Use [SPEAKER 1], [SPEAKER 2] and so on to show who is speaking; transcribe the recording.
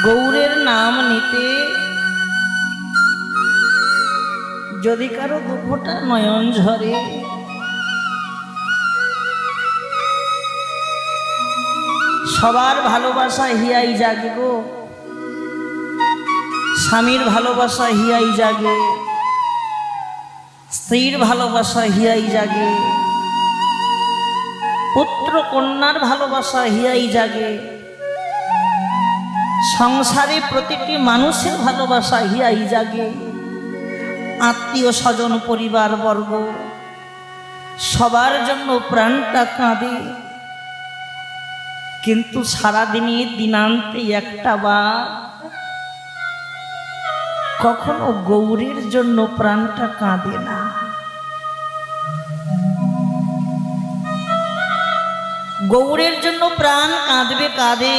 [SPEAKER 1] গৌরের নাম নিতে যদি কারো দুঃখটা নয়ন ঝরে, সবার ভালোবাসা হিয়াই জাগে গো, স্বামীর ভালোবাসা হিয়াই জাগে, স্ত্রীর ভালোবাসা হিয়াই জাগে, পুত্র কন্যার ভালোবাসা হিয়াই জাগে, সংসারে প্রতিটি মানুষের ভালোবাসা হিয়াই জাগে, আত্মীয় স্বজন পরিবার বর্গ সবার জন্য প্রাণটা কাঁদে। কিন্তু সারাদিনে দিনান্তে একটা বার কখনো গৌরের জন্য প্রাণটা কাঁদে না। গৌরের জন্য প্রাণ কাঁদবে কাঁদে,